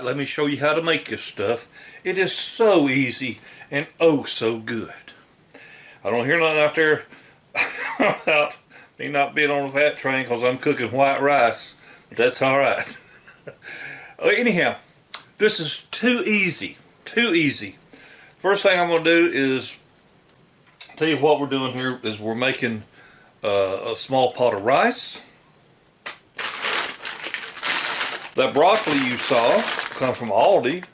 Alright, let me show you how to make this stuff. It is so easy and oh so good. I don't hear nothing out there about me not being on the fat train because I'm cooking white rice, but that's alright. Anyhow, this is too easy. First thing I'm going to do is tell you what we're doing here is we're making a small pot of rice. That broccoli you saw come from Aldi,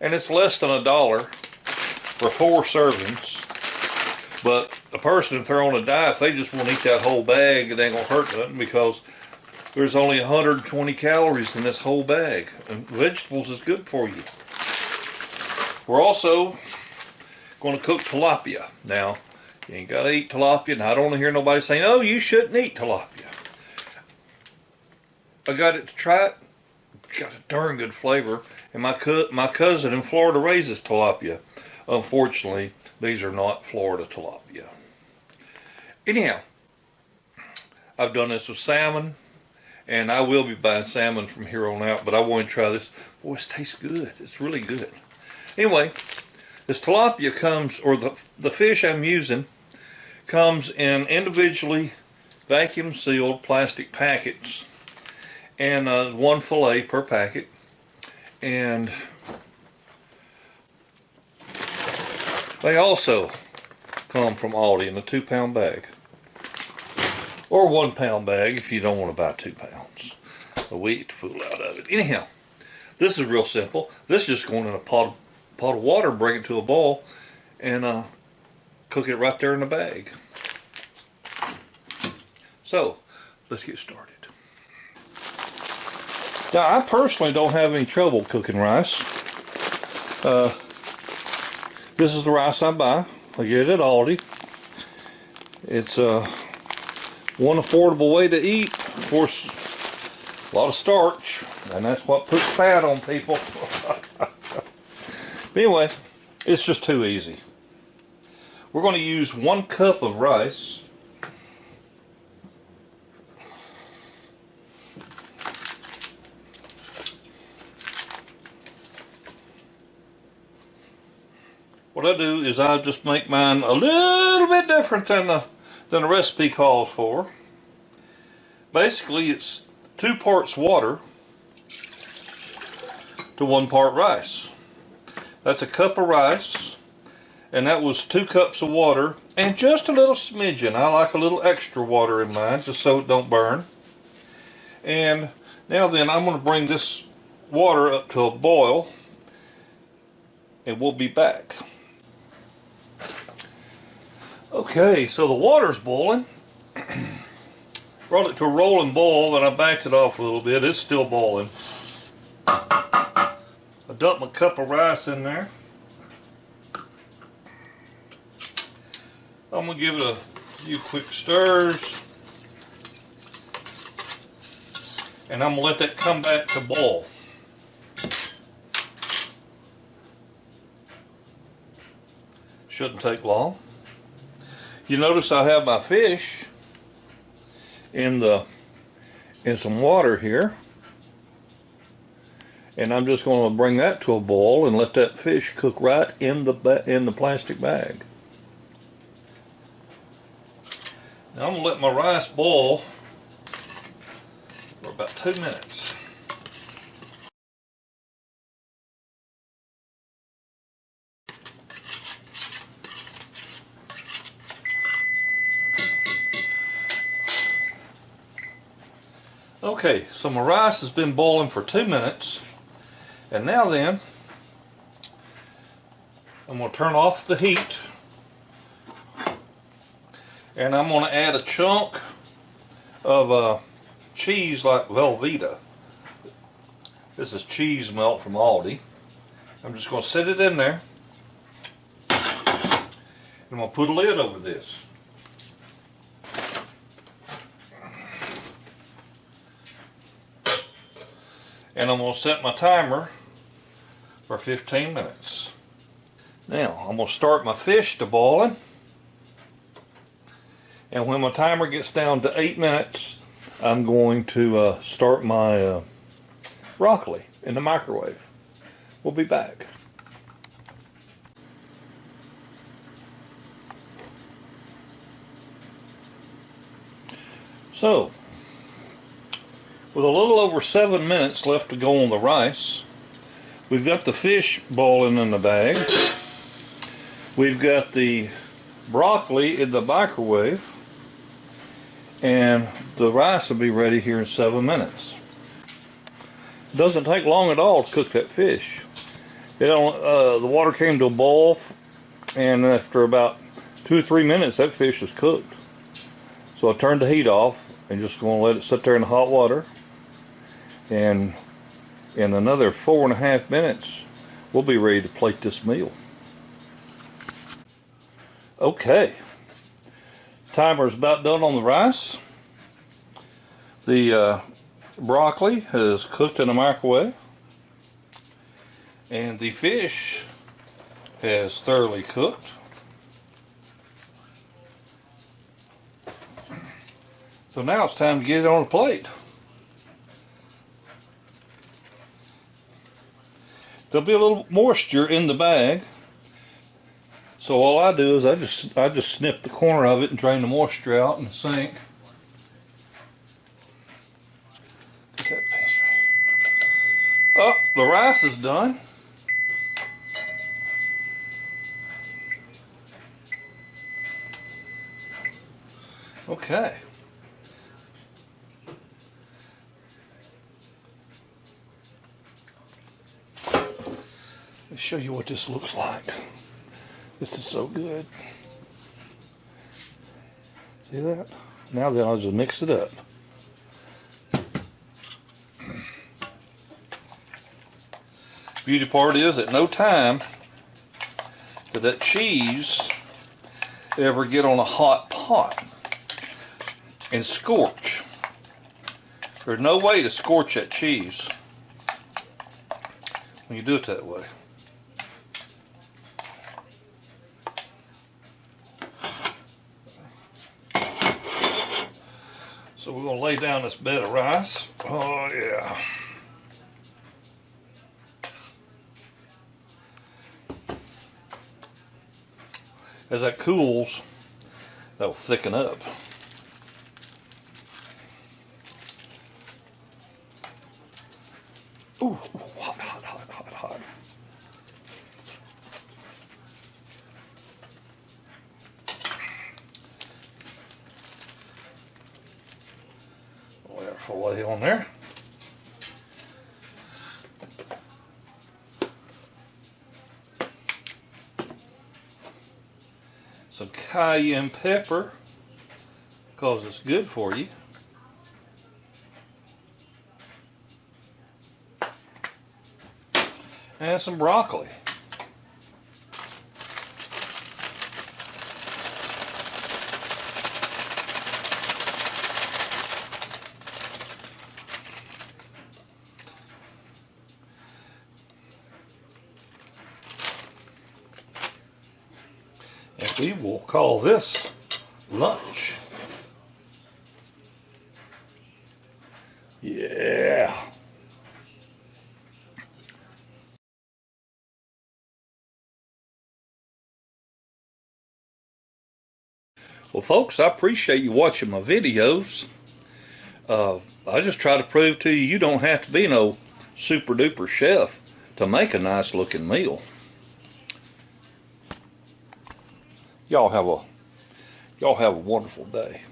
and it's less than $1 for 4 servings. But a person, if they're on a diet, they just want to eat that whole bag. It ain't gonna hurt nothing because there's only 120 calories in this whole bag, and vegetables is good for you. We're also going to cook tilapia. Now, you ain't got to eat tilapia, and I don't want to hear nobody saying, "Oh, you shouldn't eat tilapia." I got it to try it. Got a darn good flavor, and my cousin in Florida raises tilapia. Unfortunately, these are not Florida tilapia. Anyhow, I've done this with salmon, and I will be buying salmon from here on out, but I want to try this. Boy, it tastes good. It's really good. Anyway, this tilapia comes, or the fish I'm using, comes in individually vacuum sealed plastic packets, and 1 fillet per packet, and they also come from Aldi in a 2-pound bag, or 1-pound bag if you don't want to buy 2 pounds. But we eat the fool out of it. Anyhow, this is real simple. This is just going in a pot of water, bring it to a boil, and cook it right there in the bag. So let's get started. Now, I personally don't have any trouble cooking rice. This is the rice I buy. I get it at Aldi. It's one affordable way to eat. Of course, a lot of starch, and that's what puts fat on people. But anyway, it's just too easy. We're going to use 1 cup of rice. What I do is I just make mine a little bit different than the recipe calls for. Basically, it's 2 parts water to 1 part rice. That's a cup of rice, and that was 2 cups of water and just a little smidgen. I like a little extra water in mine just so it don't burn. And now then, I'm going to bring this water up to a boil, and we'll be back. Okay, so the water's boiling. Brought it to a rolling boil, then I backed it off a little bit. It's still boiling. I dumped my cup of rice in there. I'm going to give it a few quick stirs. And I'm going to let that come back to boil. Shouldn't take long. You notice I have my fish in some water here, and I'm just going to bring that to a boil and let that fish cook right in the plastic bag. Now I'm going to let my rice boil for about 2 minutes. Okay, so my rice has been boiling for 2 minutes, and now then I'm going to turn off the heat, and I'm going to add a chunk of cheese like Velveeta. This is cheese melt from Aldi. I'm just going to set it in there, and I'm going to put a lid over this. And I'm going to set my timer for 15 minutes. Now, I'm going to start my fish to boiling. And when my timer gets down to 8 minutes, I'm going to start my broccoli in the microwave. We'll be back. So, with a little over 7 minutes left to go on the rice, we've got the fish boiling in the bag. We've got the broccoli in the microwave, and the rice will be ready here in 7 minutes. It doesn't take long at all to cook that fish. The water came to a boil, and after about 2 or 3 minutes, that fish is cooked. So I turned the heat off and just going to let it sit there in the hot water. And in another 4.5 minutes, we'll be ready to plate this meal. Okay, timer's about done on the rice. The broccoli is cooked in the microwave, and the fish has thoroughly cooked. So now it's time to get it on a plate. There'll be a little moisture in the bag, so all I do is I just snip the corner of it and drain the moisture out in the sink. Get that piece right. Oh, the rice is done. Okay. Let me show you what this looks like. This is so good. See that? Now then I'll just mix it up. Beauty part is at no time did that cheese ever get on a hot pot and scorch. There's no way to scorch that cheese when you do it that way. So we're going to lay down this bed of rice. Oh yeah. As that cools, that will thicken up. Ooh, hot, hot, hot, hot, hot. Lay our fillet on there. Some cayenne pepper, because it's good for you. And some broccoli. And we will call this lunch. Yeah. Well, folks, I appreciate you watching my videos. I just try to prove to you you don't have to be no super duper chef to make a nice looking meal. Y'all have a wonderful day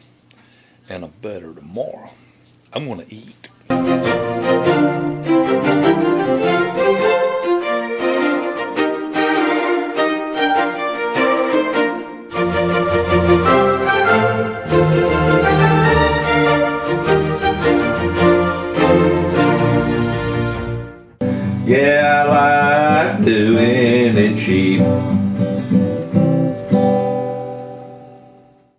and a better tomorrow. I'm going to eat.